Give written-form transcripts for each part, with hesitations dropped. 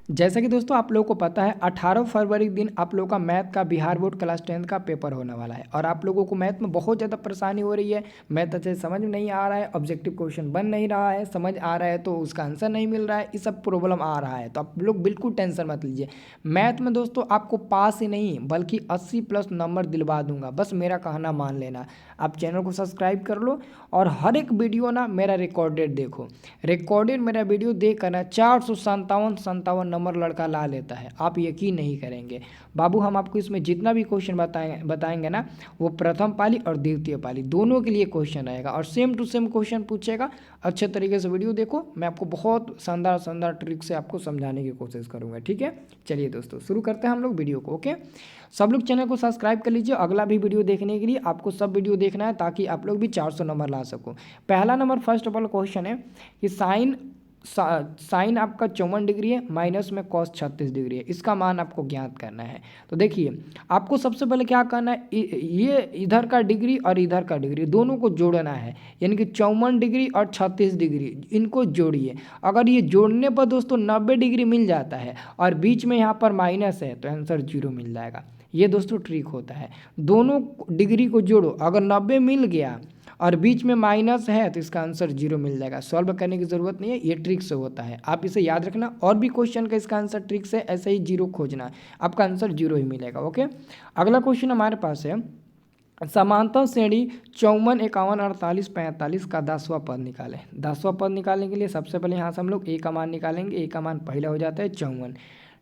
जैसा कि दोस्तों आप लोगों को पता है 18 फरवरी के दिन आप लोगों का मैथ का बिहार बोर्ड क्लास 10 का पेपर होने वाला है और आप लोगों को मैथ में बहुत ज़्यादा परेशानी हो रही है। मैथ अच्छे से समझ में नहीं आ रहा है, ऑब्जेक्टिव क्वेश्चन बन नहीं रहा है, समझ आ रहा है तो उसका आंसर नहीं मिल रहा है, ये सब प्रॉब्लम आ रहा है। तो आप लोग बिल्कुल टेंशन मत लीजिए। मैथ में दोस्तों आपको पास ही नहीं बल्कि 80+ नंबर दिलवा दूंगा, बस मेरा कहना मान लेना। आप चैनल को सब्सक्राइब कर लो और हर एक वीडियो ना मेरा रिकॉर्डेड देखो। रिकॉर्डेड मेरा वीडियो देख कर ना 457 नंबर लड़का ला लेता है, आप यकीन नहीं करेंगे। बाबू हम आपको इसमें जितना भी क्वेश्चन बताएंगे ना वो प्रथम पाली और द्वितीय पाली दोनों के लिए क्वेश्चन रहेगा और सेम टू सेम क्वेश्चन पूछेगा। अच्छे तरीके से वीडियो देखो, मैं आपको बहुत शानदार शानदार ट्रिक से आपको समझाने की कोशिश करूँगा। ठीक है, चलिए दोस्तों शुरू करते हैं हम लोग वीडियो को। ओके, सब लोग चैनल को सब्सक्राइब कर लीजिए अगला भी वीडियो देखने के लिए। आपको सब वीडियो देखना है ताकि आप लोग भी 400 नंबर ला सको। पहला number first of all question है कि साइन आपका 54 डिग्री है, माइनस में कॉस 36 डिग्री है, इसका मान आपको ज्ञात करना है। तो देखिए आपको सबसे पहले क्या करना है, ये इधर का डिग्री और इधर का डिग्री दोनों को जोड़ना है, यानी कि 54 डिग्री और 36 डिग्री इनको जोड़िए। अगर ये जोड़ने पर दोस्तों 90 डिग्री मिल जाता है और बीच में यहाँ पर माइनस है तो आंसर 0 मिल जाएगा। ये दोस्तों ट्रिक होता है, दोनों डिग्री को जोड़ो, अगर 90 मिल गया और बीच में माइनस है तो इसका आंसर 0 मिल जाएगा। सॉल्व करने की ज़रूरत नहीं है, ये ट्रिक से होता है, आप इसे याद रखना। और भी क्वेश्चन का इसका आंसर ट्रिक से ऐसे ही 0 खोजना, आपका आंसर 0 ही मिलेगा। ओके, अगला क्वेश्चन हमारे पास है समांतर श्रेणी 54, 51, 48, 45 का 10वां पद निकालें। 10वां पद निकालने के लिए सबसे पहले यहाँ से हम लोग ए का मान निकालेंगे। ए का मान पहला हो जाता है 54।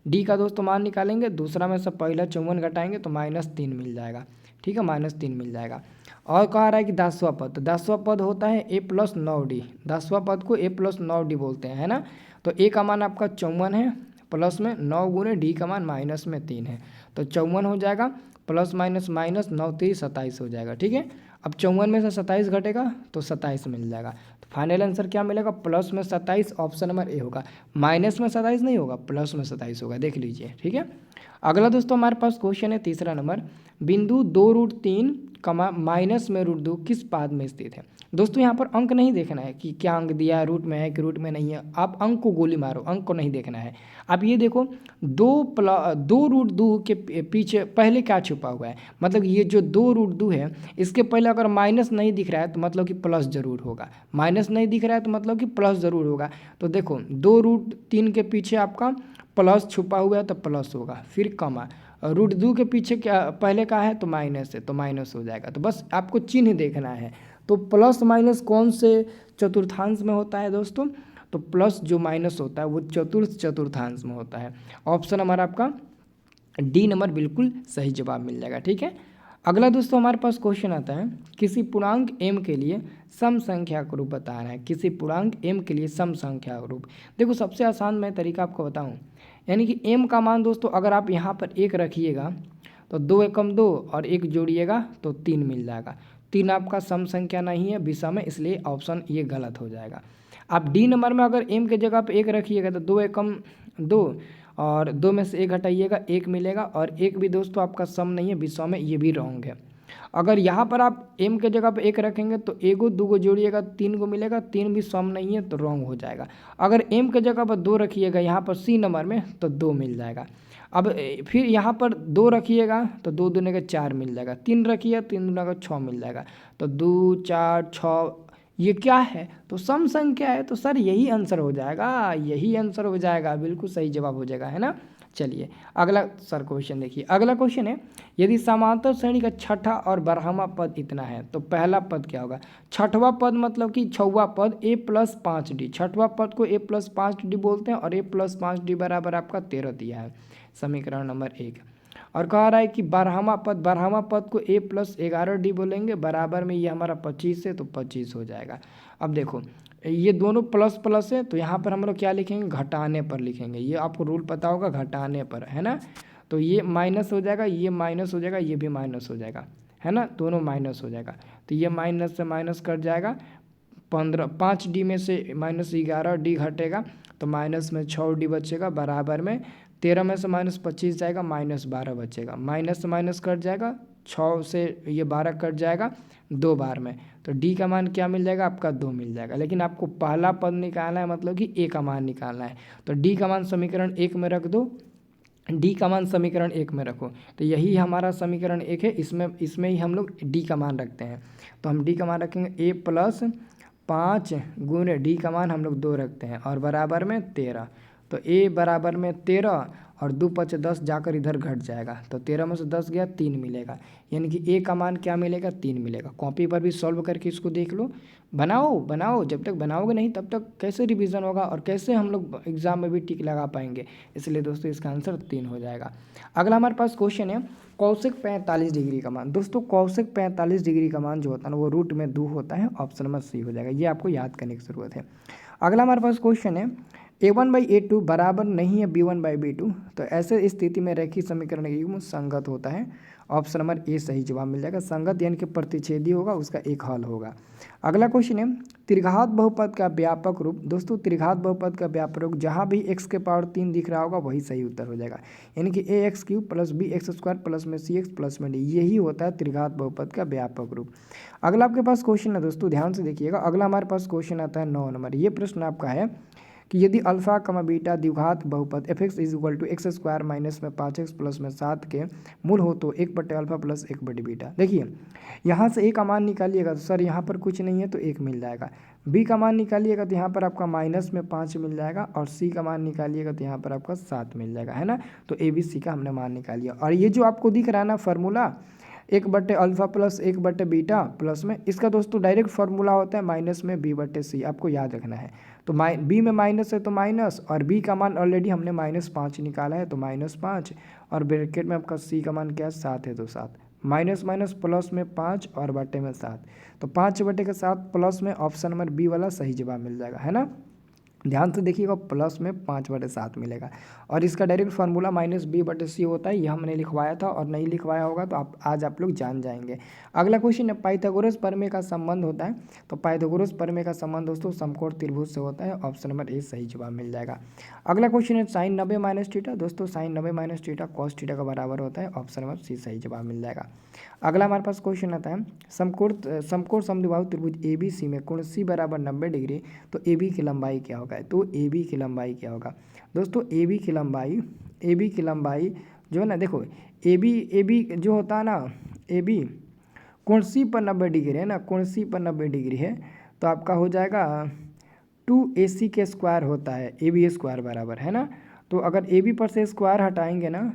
डी का दोस्तों मान निकालेंगे, दूसरा में से पहला 54 घटाएंगे तो -3 मिल जाएगा। ठीक है, -3 मिल जाएगा। और कहा रहा है कि 10वां पद, तो 10वां पद होता है a+9d। 10वां पद को a+9d बोलते हैं, है ना। तो ए का मान आपका 54 है, प्लस में 9 गुने डी का मान -3 है, तो 54 हो जाएगा, प्लस माइनस माइनस 9 3 27 हो जाएगा। ठीक है, अब 54 में से 27 घटेगा तो 27 मिल जाएगा। तो फाइनल आंसर क्या मिलेगा, प्लस में 27, ऑप्शन नंबर ए होगा। माइनस में 27 नहीं होगा, प्लस में 27 होगा, देख लीजिए। ठीक है, अगला दोस्तों हमारे पास क्वेश्चन है तीसरा नंबर, बिंदु 2√3 कमा माइनस में √2 किस पाद में स्थित है। दोस्तों यहाँ पर अंक नहीं देखना है कि क्या अंक दिया है, रूट में है कि रूट में नहीं है, आप अंक को गोली मारो, अंक को नहीं देखना है। आप ये देखो 2√2 के पीछे पहले क्या छुपा हुआ है, मतलब ये जो 2√2 है इसके पहले अगर माइनस नहीं दिख रहा है तो मतलब कि प्लस ज़रूर होगा, माइनस नहीं दिख रहा है तो मतलब कि प्लस ज़रूर होगा। तो देखो 2√3 के पीछे आपका प्लस छुपा हुआ है तो प्लस होगा, फिर कमा, √2 के पीछे क्या पहले का है तो माइनस है तो माइनस हो जाएगा। तो बस आपको चिन्ह देखना है। तो प्लस माइनस कौन से चतुर्थांश में होता है दोस्तों, तो प्लस जो माइनस होता है वो चतुर्थांश में होता है। ऑप्शन हमारा आपका डी नंबर बिल्कुल सही जवाब मिल जाएगा। ठीक है, अगला दोस्तों हमारे पास क्वेश्चन आता है, किसी पूर्णांक m के लिए सम संख्या का रूप बताना है। किसी पूर्णांक m के लिए सम संख्या का रूप, देखो सबसे आसान मैं तरीका आपको बताऊं, यानी कि m का मान दोस्तों अगर आप यहाँ पर 1 रखिएगा तो 2 एकम 2 और 1 जोड़िएगा तो 3 मिल जाएगा। 3 आपका सम संख्या नहीं है विषम में, इसलिए ऑप्शन ये गलत हो जाएगा। आप डी नंबर में अगर m के जगह पे 1 रखिएगा तो 2 एकम 2 और 2 में से 1 हटाइएगा 1 मिलेगा, और 1 भी दोस्तों आपका सम नहीं है विषम में, ये भी रॉन्ग है। अगर यहाँ पर आप m के जगह पे 1 रखेंगे तो 1 को 2 को जोड़िएगा 3 को मिलेगा, 3 भी सम नहीं है तो रॉन्ग हो जाएगा। अगर m के जगह पर 2 रखिएगा यहाँ पर c नंबर में तो 2 मिल जाएगा। अब फिर यहाँ पर 2 रखिएगा तो 2 दूने का 4 मिल जाएगा, 3 रखिए 3 दूना का 6 मिल जाएगा, तो 2 4 6 ये क्या है, तो सम संख्या है। तो सर यही आंसर हो जाएगा, यही आंसर हो जाएगा, बिल्कुल सही जवाब हो जाएगा, है ना। चलिए अगला सर क्वेश्चन देखिए, अगला क्वेश्चन है, यदि समांतर श्रेणी का छठा और 12वां पद इतना है तो पहला पद क्या होगा। छठवां पद मतलब कि 6वां पद a+5d, छठवां पद को a+5d बोलते हैं और a+5d बराबर आपका 13 दिया है, समीकरण नंबर 1। और कह रहा है कि 12वां पद को a+11d बोलेंगे, बराबर में ये हमारा 25 है तो 25 हो जाएगा। अब देखो ये दोनों प्लस प्लस है तो यहाँ पर हम लोग क्या लिखेंगे, घटाने पर लिखेंगे, ये आपको रूल पता होगा, घटाने पर, है ना। तो ये माइनस हो जाएगा, ये माइनस हो जाएगा, ये भी माइनस हो जाएगा, है ना, दोनों माइनस हो जाएगा। तो ये माइनस से माइनस कट जाएगा, 5d में से -11d घटेगा तो माइनस में 6d बचेगा, बराबर में 13 में से -25 जाएगा, -12 बचेगा, माइनस से माइनस कट जाएगा, 6 से ये 12 कट जाएगा 2 बार में, तो डी का मान क्या मिल जाएगा आपका 2 मिल जाएगा। लेकिन आपको पहला पद निकालना है, मतलब कि ए का मान निकालना है। तो डी का मान समीकरण 1 में रख दो, डी का मान समीकरण 1 में रखो। तो यही हमारा समीकरण 1 है, इसमें ही हम लोग डी का मान रखते हैं। तो हम डी का मान रखेंगे ए प्लस 5 गुणे डी का मान हम लोग 2 रखते हैं और बराबर में 13। तो ए बराबर में 13 और 2 5 10 जाकर इधर घट जाएगा। तो 13 में से 10 गया 3 मिलेगा, यानी कि ए का मान क्या मिलेगा 3 मिलेगा। कॉपी पर भी सॉल्व करके इसको देख लो, बनाओ। जब तक बनाओगे नहीं तब तक कैसे रिवीजन होगा और कैसे हम लोग एग्जाम में भी टिक लगा पाएंगे। इसलिए दोस्तों इसका आंसर 3 हो जाएगा। अगला हमारे पास क्वेश्चन है कौशिक 45 डिग्री का मान। दोस्तों कौशिक 45 डिग्री का मान जो होता है ना वो रूट में 2 होता है। ऑप्शन नंबर सी हो जाएगा, ये आपको याद करने की ज़रूरत है। अगला हमारे पास क्वेश्चन है a1/a2 बराबर नहीं है b1/b2, तो ऐसे स्थिति में रेखीय समीकरण का युग्म संगत होता है। ऑप्शन नंबर ए सही जवाब मिल जाएगा। संगत यानी कि प्रतिच्छेदी होगा, उसका एक हल होगा। अगला क्वेश्चन है त्रिघात बहुपद का व्यापक रूप। दोस्तों त्रिघात बहुपद का व्यापक रूप जहाँ भी x के पावर 3 दिख रहा होगा वही सही उत्तर हो जाएगा, यानी कि ax³ प्लस bx² प्लस में cx प्लस में d, यही होता है त्रिघात बहुपद का व्यापक रूप। अगला आपके पास क्वेश्चन है दोस्तों, ध्यान से देखिएगा। अगला हमारे पास क्वेश्चन आता है 9 नंबर। ये प्रश्न आपका है कि यदि अल्फा कमा बीटा द्विघात बहुपद fx = x² माइनस में 5x प्लस में 7 के मूल हो तो 1/अल्फा प्लस 1/बीटा। देखिए यहाँ से a का मान निकालिएगा तो सर यहाँ पर कुछ नहीं है तो 1 मिल जाएगा। b का मान निकालिएगा तो यहाँ पर आपका माइनस में 5 मिल जाएगा और c का मान निकालिएगा तो यहाँ पर आपका 7 मिल जाएगा, है ना। तो a b c का हमने मान निकाल लिया। और ये जो आपको दिख रहा है ना फार्मूला 1/अल्फा प्लस 1/बीटा प्लस में, इसका दोस्तों डायरेक्ट फार्मूला होता है माइनस में b/c, आपको याद रखना है। तो बी में माइनस है तो माइनस, और बी का मान ऑलरेडी हमने -5 निकाला है तो -5, और ब्रैकेट में आपका सी का मान क्या है 7 है तो 7, माइनस माइनस प्लस में 5 और बटे में 7, तो 5/7 प्लस में ऑप्शन नंबर बी वाला सही जवाब मिल जाएगा, है ना। ध्यान से देखिएगा, प्लस में 5/7 मिलेगा और इसका डायरेक्ट फार्मूला -b/c होता है। यह हमने लिखवाया था और नहीं लिखवाया होगा तो आज आप लोग जान जाएंगे। अगला क्वेश्चन है पाइथागोरस प्रमेय का संबंध होता है। तो पाइथागोरस प्रमेय का संबंध दोस्तों समकोण त्रिभुज से होता है। ऑप्शन नंबर ए सही जवाब मिल जाएगा। अगला क्वेश्चन है sin 90 - थीटा। दोस्तों sin 90 - थीटा cos थीटा का बराबर होता है। ऑप्शन नंबर सी सही जवाब मिल जाएगा। अगला हमारे पास क्वेश्चन आता है समकोण समद्विबाहु त्रिभुज ABC में कोण C = 90 डिग्री, तो AB की लंबाई क्या होगा। तो AB की लंबाई क्या होगा दोस्तों, AB की लंबाई जो है ना, देखो AB जो होता है ना, AB कोण C पर 90 डिग्री है ना, कोण C पर 90 डिग्री है तो आपका हो जाएगा 2AC के स्क्वायर होता है, AB² बराबर, है ना। तो अगर AB पर से स्क्वायर हटाएंगे ना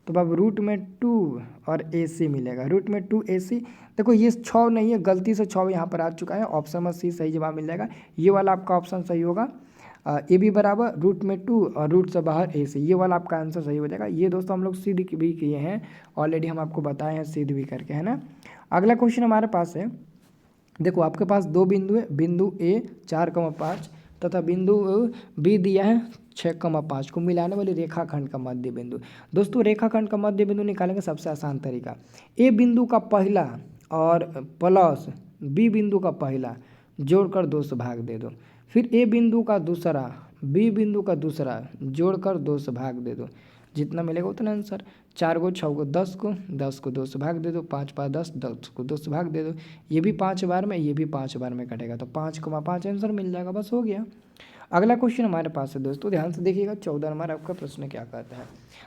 तो अब रूट में 2 और AC मिलेगा, रूट में 2AC। देखो ये 6 नहीं है, गलती से 6 यहाँ पर आ चुका है। ऑप्शन में सी सही जवाब मिल जाएगा। ये वाला आपका ऑप्शन सही होगा, AB बराबर रूट में 2 और रूट से बाहर AC, ये वाला आपका आंसर सही हो जाएगा। ये दोस्तों हम लोग सिद्ध भी किए हैं ऑलरेडी, हम आपको बताए हैं सिद्ध भी करके, है ना। अगला क्वेश्चन हमारे पास है, देखो आपके पास 2 बिंदु है, बिंदु A 4,5 तथा बिंदु B दिया है 6,5 को मिलाने वाली रेखाखंड का मध्य बिंदु। दोस्तों रेखाखंड का मध्य बिंदु निकालेंगे सबसे आसान तरीका, A बिंदु का पहला और प्लस B बिंदु का पहला जोड़कर 2 से भाग दे दो, फिर A बिंदु का दूसरा B बिंदु का दूसरा जोड़कर 2 से भाग दे दो, जितना मिलेगा उतना आंसर। 4 को 6 को 10 को 10 को 2 से भाग दे दो, 5 5 10 10 को 2 से भाग दे दो, ये भी 5 बार में ये भी 5 बार में कटेगा तो 5,5 आंसर मिल जाएगा, बस हो गया। अगला क्वेश्चन हमारे पास है दोस्तों, ध्यान से देखिएगा। 14 नंबर आपका प्रश्न क्या कहता है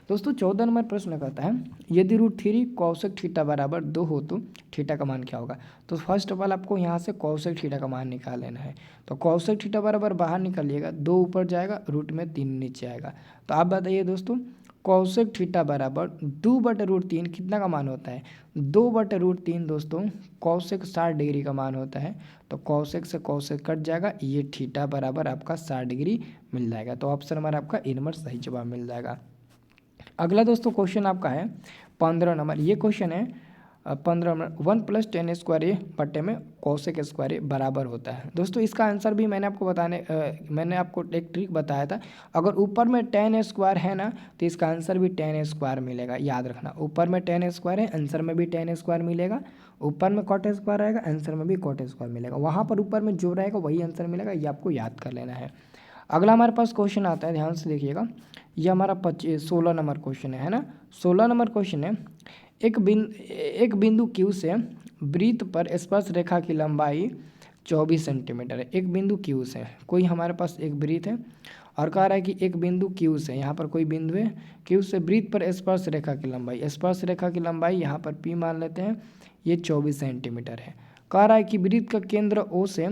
दोस्तों, 14 नंबर प्रश्न कहता है यदि √3 कौशिक थीटा बराबर 2 हो तो थीटा का मान क्या होगा। तो फर्स्ट ऑफ ऑल आपको यहाँ से कौशिक थीटा का मान निकाल लेना है। तो कौशिक थीटा बराबर बाहर निकालिएगा, 2 ऊपर जाएगा, रूट में 3 नीचे आएगा। तो आप बताइए दोस्तों कौशिक थीटा बराबर 2/√3 कितना का मान होता है, 2/√3 दोस्तों कौशिक 60 डिग्री का मान होता है। तो कौशिक से कौशिक कट जाएगा, ये थीटा बराबर आपका 60 डिग्री मिल जाएगा। तो ऑप्शन नंबर आपका ए नंबर सही जवाब मिल जाएगा। अगला दोस्तों क्वेश्चन आपका है 15 नंबर। ये क्वेश्चन है 15 नंबर 1 + tan² बटे में कौशिक स्क्वायर बराबर होता है। दोस्तों इसका आंसर भी मैंने आपको एक ट्रिक बताया था। अगर ऊपर में tan² है ना तो इसका आंसर भी tan² मिलेगा, याद रखना। ऊपर में tan² है, आंसर में भी tan² मिलेगा। ऊपर में cot² रहेगा, आंसर में भी cot² मिलेगा। वहाँ पर ऊपर में जो रहेगा वही आंसर मिलेगा, ये आपको याद कर लेना है। अगला हमारे पास क्वेश्चन आता है, ध्यान से देखिएगा। ये हमारा 16 नंबर क्वेश्चन है ना। 16 नंबर क्वेश्चन है एक बिंदु Q से वृत्त पर स्पर्श रेखा की लंबाई 24 सेंटीमीटर है। एक बिंदु Q से कोई हमारे पास एक वृत्त है और कह रहा है कि एक बिंदु Q से, यहाँ पर कोई बिंदु है Q से वृत्त पर स्पर्श रेखा की लंबाई, स्पर्श रेखा की लंबाई यहाँ पर P मान लेते हैं, ये 24 सेंटीमीटर है। कह रहा है कि वृत्त का केंद्र O से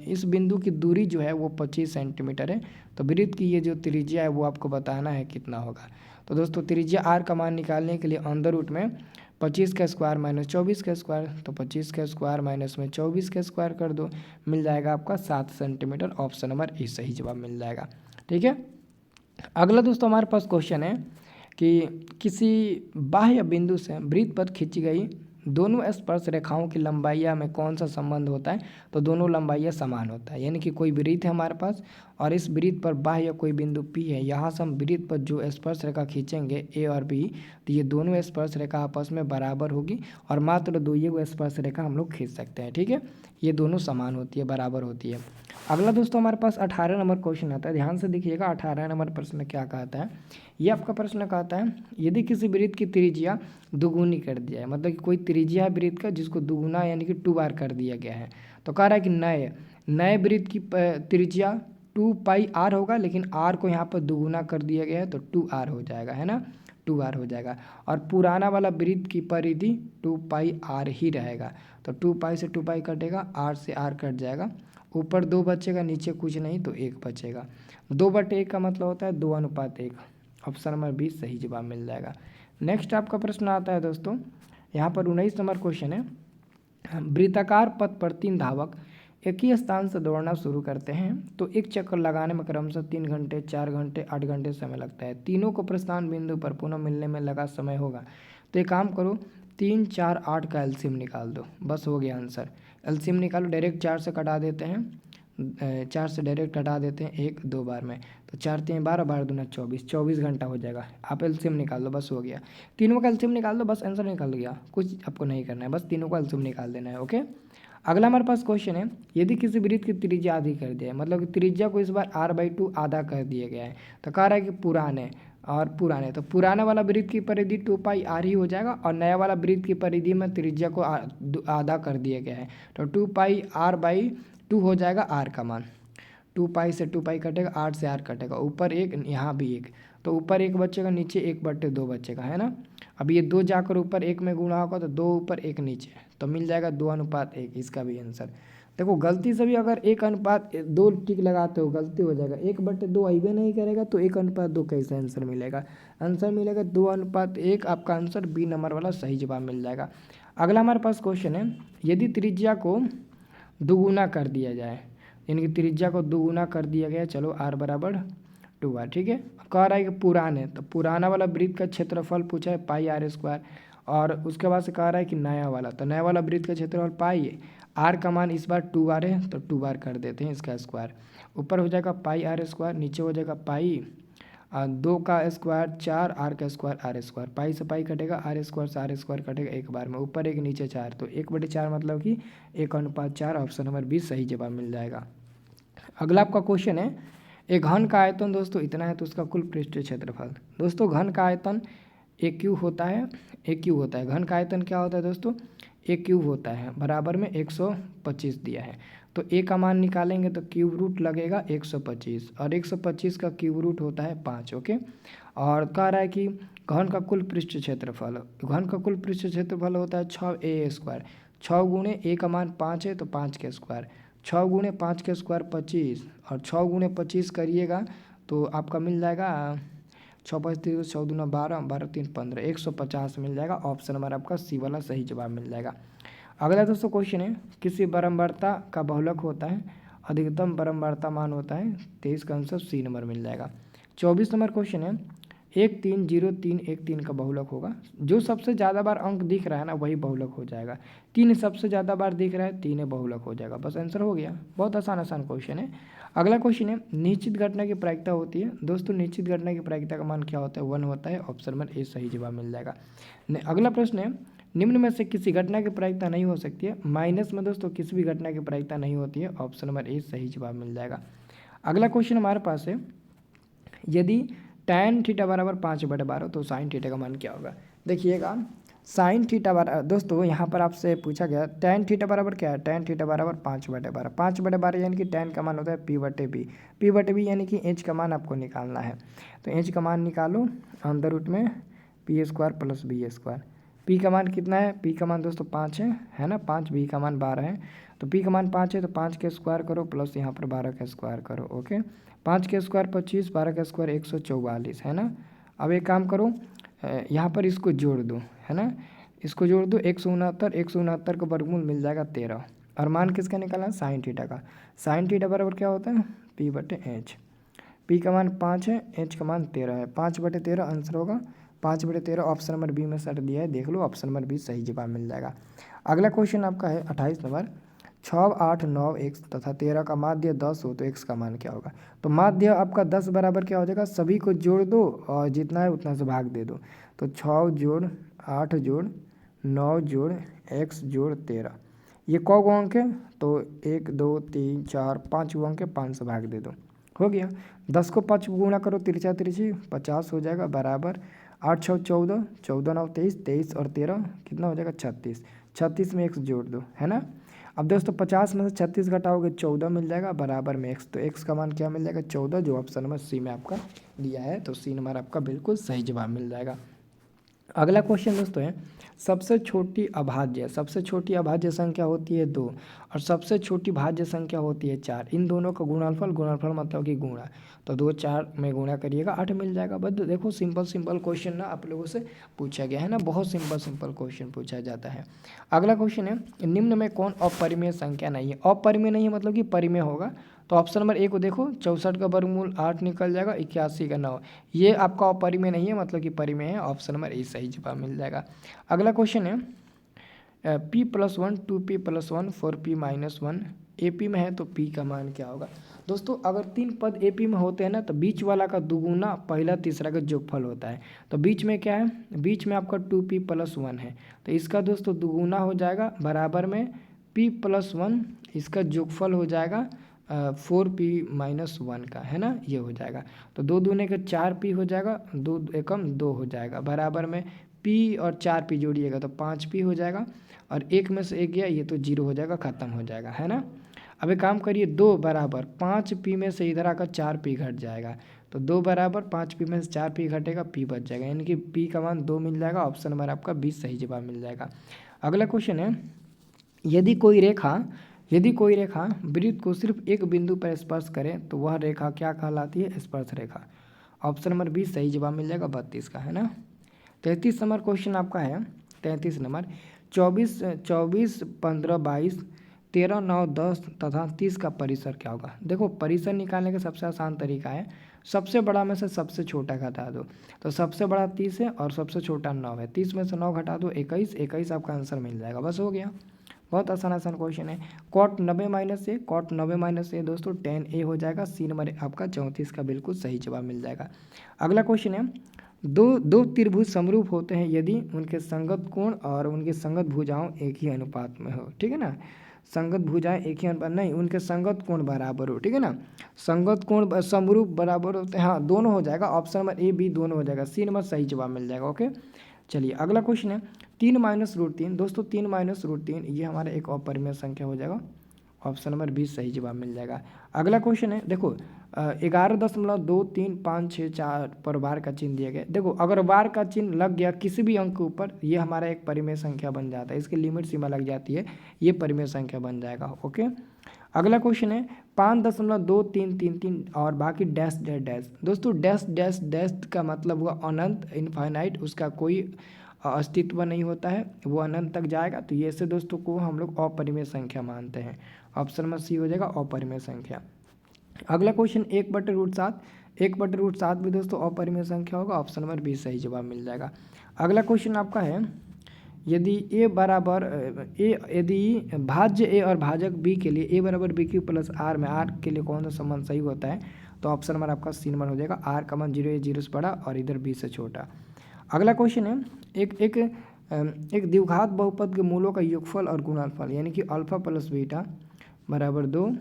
इस बिंदु की दूरी जो है वो 25 सेंटीमीटर है। तो वृत्त की ये जो त्रिज्या है वो आपको बताना है कितना होगा। तो दोस्तों त्रिज्या R का मान निकालने के लिए अंदर रूट में 25 का स्क्वायर माइनस 24 का स्क्वायर, तो 25 का स्क्वायर माइनस में 24 का स्क्वायर कर दो, मिल जाएगा आपका 7 सेंटीमीटर। ऑप्शन नंबर ए सही जवाब मिल जाएगा। ठीक है, अगला दोस्तों हमारे पास क्वेश्चन है कि किसी बाह्य बिंदु से वृत्त पर खींची गई दोनों स्पर्श रेखाओं की लंबाइयाँ में कौन सा संबंध होता है। तो दोनों लंबाइयाँ समान होता है, यानी कि कोई वृत्त है हमारे पास और इस वृत्त पर बाह्य कोई बिंदु P है, यहाँ से हम वृत्त पर जो स्पर्श रेखा खींचेंगे A और B, तो ये दोनों स्पर्श रेखा आपस में बराबर होगी और मात्र दो ये स्पर्श रेखा हम लोग खींच सकते हैं। ठीक है, ये दोनों समान होती है, बराबर होती है। अगला दोस्तों हमारे पास 18 नंबर क्वेश्चन आता है, ध्यान से देखिएगा। 18 नंबर प्रश्न क्या कहता है, ये आपका प्रश्न कहता है यदि किसी वृत्त की त्रिज्या दुगुनी कर दिया है, मतलब कि कोई त्रिज्या है वृत्त का जिसको दुगुना यानी कि 2 बार कर दिया गया है, तो कह रहा है कि नए वृत्त की त्रिज्या 2πr होगा, लेकिन r को यहाँ पर दुगुना कर दिया गया है तो 2r हो जाएगा, है ना, 2r हो जाएगा। और पुराना वाला वृत्त की परिधि 2πr ही रहेगा, तो 2π से 2π कटेगा, r से r कट जाएगा, ऊपर 2 बचेगा, नीचे कुछ नहीं तो 1 बचेगा। 2/1 का मतलब होता है 2:1। ऑप्शन नंबर 20 सही जवाब मिल जाएगा। नेक्स्ट आपका प्रश्न आता है दोस्तों, यहाँ पर 19 नंबर क्वेश्चन है। वृत्ताकार पथ पर 3 धावक एक ही स्थान से दौड़ना शुरू करते हैं तो एक चक्कर लगाने में क्रमशः 3 घंटे, 4 घंटे, 8 घंटे समय लगता है। तीनों को प्रस्थान बिंदु पर पुनः मिलने में लगा समय होगा। तो एक काम करो, 3, 4, 8 का एलसीएम निकाल दो, बस हो गया आंसर। एलसीएम निकालो, डायरेक्ट 4 से कटा देते हैं, 4 से डायरेक्ट हटा देते हैं 1 2 बार में, तो 4 3 12, 12 दूना 24, 24 घंटा हो जाएगा। आप एलसीएम निकाल दो, बस हो गया। तीनों का एलसीएम निकाल दो, बस आंसर निकल गया, कुछ आपको नहीं करना है, बस तीनों का एलसीएम निकाल देना है। ओके, अगला हमारे पास क्वेश्चन है, यदि किसी वृत्त की त्रिज्या आधी कर दिया है, मतलब कि त्रिज्या को इस बार r/2 आधा कर दिया गया है, तो कह रहा है कि पुराने तो पुराना वाला वृत्त की परिधि 2πr ही हो जाएगा और नया वाला वृत्त की परिधि में त्रिज्या को आधा कर दिया गया है, तो 2πr/2 हो जाएगा r का मान। 2π से 2π कटेगा, 8 से r कटेगा, ऊपर 1 यहाँ भी 1, तो ऊपर 1 बचेगा, नीचे 1/2 बचेगा, है ना। अब ये 2 जाकर ऊपर 1 में गुणा होगा तो 2 ऊपर 1 नीचे, तो मिल जाएगा 2:1। इसका भी आंसर देखो, गलती से भी अगर 1:2 टिक लगाते हो गलती हो जाएगा, 1/2 आइबे नहीं करेगा तो 1:2 कैसे आंसर मिलेगा। आंसर मिलेगा 2:1, आपका आंसर बी नंबर वाला सही जवाब मिल जाएगा। अगला हमारे पास क्वेश्चन है, यदि त्रिज्या को दुगुना कर दिया जाए, यानी कि त्रिज्या को दुगुना कर दिया गया, चलो r/2r, ठीक है। कह रहा है कि पुराने, तो पुराना वाला वृत्त का क्षेत्रफल पूछा है πr², और उसके बाद से कह रहा है कि नया वाला, तो नया वाला वृत्त का क्षेत्रफल पाई है, r का मान इस बार 2 बार है तो 2 बार कर देते हैं इसका स्क्वायर, ऊपर हो जाएगा πr², नीचे हो जाएगा पाई 2 का स्क्वायर 4, r का स्क्वायर r², पाई से पाई कटेगा, r² से r² कटेगा एक बार में, ऊपर 1 नीचे 4, तो 1/4 मतलब कि 1:4। ऑप्शन नंबर 20 सही जवाब मिल जाएगा। अगला आपका क्वेश्चन है, एक घन का आयतन दोस्तों इतना है तो उसका कुल पृष्ठीय क्षेत्रफल। दोस्तों घन का आयतन एक क्यूब होता है, घन का आयतन क्या होता है दोस्तों, एक क्यूब होता है, बराबर में 125 दिया है, तो ए का मान निकालेंगे तो क्यूब रूट लगेगा 125, और 125 का क्यूब रूट होता है 5। ओके, और कह रहा है कि घन का कुल पृष्ठीय क्षेत्रफल होता है 6a², 6 गुणे ए का मान 5 है तो 5 के स्क्वायर, 6 गुणे 5 के स्क्वायर 25, और 6 गुणे 25 करिएगा तो आपका मिल जाएगा 6 5 3 14 दूना 12, 12 3 15, 150 मिल जाएगा। ऑप्शन नंबर आपका सी वाला सही जवाब मिल जाएगा। अगला दोस्तों क्वेश्चन है, किसी बारंबारता का बहुलक होता है, अधिकतम बारंबारता मान होता है 23 का आंसर सी नंबर मिल जाएगा। 24 नंबर क्वेश्चन है, 13031 का बहुलक होगा, जो सबसे ज़्यादा बार अंक दिख रहा है ना वही बहुलक हो जाएगा, 3 सबसे ज़्यादा बार दिख रहा है 3 बहुलक हो जाएगा, बस आंसर हो गया। बहुत आसान क्वेश्चन है। अगला क्वेश्चन है, निश्चित घटना की प्रायिकता होती है। दोस्तों निश्चित घटना की प्रायिकता का मान क्या होता है, 1 होता है। ऑप्शन नंबर ए सही जवाब मिल जाएगा। अगला प्रश्न है, निम्न में से किसी घटना की प्रायिकता नहीं हो सकती है। माइनस में दोस्तों किसी भी घटना की प्रायिकता नहीं होती है। ऑप्शन नंबर ए सही जवाब मिल जाएगा। अगला क्वेश्चन हमारे पास है, यदि tan θ = 5/12 तो sin θ का मान क्या होगा। देखिएगा साइन थीटा बराबर, दोस्तों यहाँ पर आपसे पूछा गया tan थीटा बराबर क्या है, tan थीटा बराबर 5/12, 5/12 यानी कि tan का मान होता है p/b, p/b यानी कि h का मान आपको निकालना है। तो h का मान निकालो अंदर रूट में p² + b²। p का मान कितना है, p का मान दोस्तों 5 है ना, 5, b का मान 12 है। तो p का मान 5 है तो 5 के स्क्वायर करो प्लस यहाँ पर 12 का स्क्वायर करो। ओके, 5 के स्क्वायर 25, 12 का स्क्वायर 144 है ना। अब एक काम करो, यहाँ पर इसको जोड़ दो है ना, इसको जोड़ दो 169, 169 का वर्गमूल मिल जाएगा 13। और मान किसका निकालना है, साइन थीटा का। साइन थीटा बराबर क्या होता है, p/h। p का मान 5 है, h का मान 13 है, 5/13 आंसर होगा 5/13। ऑप्शन नंबर बी में सर दिया है, देख लो ऑप्शन नंबर बी सही जवाब मिल जाएगा। अगला क्वेश्चन आपका है 28 नंबर। 6, 8, 9 x तथा 13 का माध्य 10 हो तो x का मान क्या होगा। तो माध्य आपका 10 बराबर क्या हो जाएगा, सभी को जोड़ दो और जितना है उतना से भाग दे दो। तो 6 जोड़ 8 जोड़ 9 जोड़ x जोड़ 13, ये कौ गो अंक है, तो 1 2 3 4 5 गो अंक है, 5 से भाग दे दो, हो गया। 10 को 5 गुणा करो, तिरछा तिरछी 50 हो जाएगा बराबर 8 6 14, 14 9 23, 23 और 13 कितना हो जाएगा 36, 36 में x जोड़ दो है ना। अब दोस्तों 50 में से 36 घटाओगे 14 मिल जाएगा बराबर में x, तो x का मान क्या मिल जाएगा 14, जो ऑप्शन नंबर सी में आपका दिया है। तो सी नंबर आपका बिल्कुल सही जवाब मिल जाएगा। अगला क्वेश्चन दोस्तों है, सबसे छोटी अभाज्य, सबसे छोटी अभाज्य संख्या होती है 2 और सबसे छोटी भाज्य संख्या होती है 4। इन दोनों का गुणनफल, गुणनफल मतलब कि गुणा, तो 2 4 में गुणा करिएगा 8 मिल जाएगा। बस देखो सिंपल सिंपल क्वेश्चन ना आप लोगों से पूछा गया है ना, बहुत सिंपल सिंपल क्वेश्चन पूछा जाता है। अगला क्वेश्चन है, निम्न में कौन अपरिमेय संख्या नहीं है। अपरिमेय नहीं है मतलब कि परिमेय होगा। तो ऑप्शन नंबर ए को देखो, 64 का वर्गमूल 8 निकल जाएगा, 81 का 9, ये आपका अपरिमेय नहीं है मतलब कि परिमेय है। ऑप्शन नंबर ए सही जवाब मिल जाएगा। अगला क्वेश्चन है, p+1 2p+1 4p-1 AP में है तो p का मान क्या होगा। दोस्तों अगर 3 पद AP में होते हैं ना तो बीच वाला का दुगुना पहला तीसरा का जोगफल होता है। तो बीच में क्या है, बीच में आपका 2p+1 है, तो इसका दोस्तों दुगुना हो जाएगा बराबर में p+1, इसका जोगफल हो जाएगा 4p-1 का है ना, ये हो जाएगा। तो 2 दूने का 4p हो जाएगा, 2 एकम 2 हो जाएगा बराबर में p और 4p जोड़िएगा तो 5p हो जाएगा, और 1 में से 1 गया ये तो 0 हो जाएगा, ख़त्म हो जाएगा है ना। अब एक काम करिए, 2 बराबर 5p में से इधर आकर 4p घट जाएगा, तो 2 बराबर 5p में से 4p घटेगा, p बच जाएगा, यानी कि p का मान 2 मिल जाएगा। ऑप्शन नंबर आपका 20 सही जवाब मिल जाएगा। अगला क्वेश्चन है, यदि कोई रेखा वृत्त को सिर्फ एक बिंदु पर स्पर्श करे तो वह रेखा क्या कहलाती है, स्पर्श रेखा। ऑप्शन नंबर 20 सही जवाब मिल जाएगा 32 का है ना। 33 नंबर क्वेश्चन आपका है, 33 नंबर, 24 24 15 22 13 9 10 तथा 30 का परिसर क्या होगा। देखो परिसर निकालने का सबसे आसान तरीका है, सबसे बड़ा में से सबसे छोटा घटा दो। तो सबसे बड़ा 30 है और सबसे छोटा 9 है, 30 में से 9 घटा दो 21, 21 आपका आंसर मिल जाएगा, बस हो गया। बहुत आसान आसान क्वेश्चन है। cot 90 - a दोस्तों tan a हो जाएगा। सी नंबर आपका 34 का बिल्कुल सही जवाब मिल जाएगा। अगला क्वेश्चन है, दो त्रिभुज समरूप होते हैं यदि उनके संगत कोण और उनकी संगत भुजाओं एक ही अनुपात में हो, ठीक है ना। संगत भुजाएं एक ही अनुपात नहीं, उनके संगत कोण बराबर हो, ठीक है ना। संगत कोण समरूप बराबर होते हैं, हाँ दोनों हो जाएगा। ऑप्शन नंबर ए बी दोनों हो जाएगा, सी नंबर सही जवाब मिल जाएगा। ओके चलिए अगला क्वेश्चन है, 3 - √3 दोस्तों 3 - √3 ये हमारा एक अपरिमेय संख्या हो जाएगा। ऑप्शन नंबर 20 सही जवाब मिल जाएगा। अगला क्वेश्चन है, देखो 11.2354 पर बार का चिन्ह दिया गया। देखो अगर बार का चिन्ह लग गया किसी भी अंक के ऊपर, ये हमारा एक परिमेय संख्या बन जाता है, इसकी लिमिट सीमा लग जाती है, ये परिमेय संख्या बन जाएगा। ओके अगला क्वेश्चन है, 5.2333 और बाकी डैश डैश डैश। दोस्तों डैश डैश डैश का मतलब हुआ अनंत, इनफाइनाइट, उसका कोई अस्तित्व नहीं होता है, वो अनंत तक जाएगा। तो ये से दोस्तों को हम लोग अपरिमेय संख्या मानते हैं। ऑप्शन नंबर सी हो जाएगा अपरिमेय संख्या। अगला क्वेश्चन 1/√7, 1/√7 भी दोस्तों अपरिमेय संख्या होगा। ऑप्शन नंबर 20 सही जवाब मिल जाएगा। अगला क्वेश्चन आपका है, यदि यदि भाज्य ए और भाजक बी के लिए a बराबर BQ + R में R के लिए कौन सा संबंध सही होता है। तो ऑप्शन नंबर आपका सी नंबर हो जाएगा, R का मान 0 है, 0 से बड़ा और इधर b से छोटा। अगला क्वेश्चन है, एक द्विघात बहुपद के मूलों का योगफल और गुणनफल, यानी कि अल्फा + बीटा बराबर 2,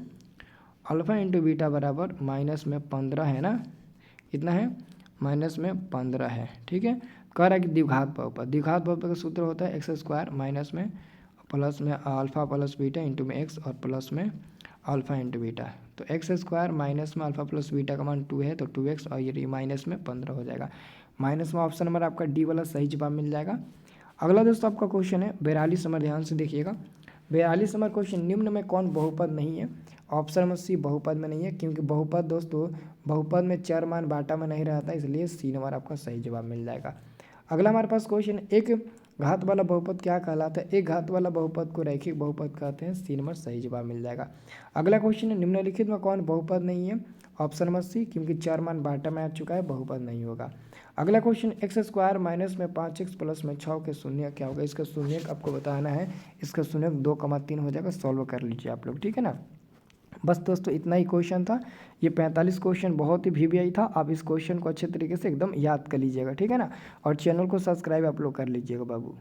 अल्फा × बीटा बराबर -15 है ना, कितना है -15 है, ठीक है। कह रहा है कि द्विघात बहुपद का सूत्र होता है एक्स स्क्वायर माइनस में प्लस में अल्फा प्लस बीटा इंटू में एक्स और प्लस में अल्फा इंटू बीटा। तो एक्स स्क्वायर माइनस में अल्फा प्लस बीटा का मान 2 है तो 2x और ये माइनस में 15 हो जाएगा। माइनस में ऑप्शन नंबर आपका डी वाला सही जवाब मिल जाएगा। अगला दोस्तों आपका क्वेश्चन है 42 नंबर, ध्यान से देखिएगा। 42 नंबर क्वेश्चन, निम्न में कौन बहुपद नहीं है? ऑप्शन नंबर सी बहुपद में नहीं है, क्योंकि बहुपद दोस्तों बहुपद में चर मान बाटा में नहीं रहता, इसलिए सी नंबर आपका सही जवाब मिल जाएगा। अगला हमारे पास क्वेश्चन, एक घात वाला बहुपद क्या कहलाता है? एक घात वाला बहुपद को रैखिक बहुपद कहते हैं, सी नंबर सही जवाब मिल जाएगा। अगला क्वेश्चन है निम्नलिखित में कौन बहुपद नहीं है? ऑप्शन नंबर सी, क्योंकि चार मान बाटा में आ चुका है, बहुपद नहीं होगा। अगला क्वेश्चन, एक्स स्क्वायर माइनस में 5x प्लस में 6 के शून्य क्या होगा? इसका शून्य आपको बताना है। इसका शून्य 2,3 हो जाएगा, सॉल्व कर लीजिए आप लोग, ठीक है ना। बस दोस्तों इतना ही क्वेश्चन था। ये 45 क्वेश्चन बहुत ही वीवीआई था। आप इस क्वेश्चन को अच्छे तरीके से एकदम याद कर लीजिएगा, ठीक है ना। और चैनल को सब्सक्राइब आप लोग कर लीजिएगा बाबू।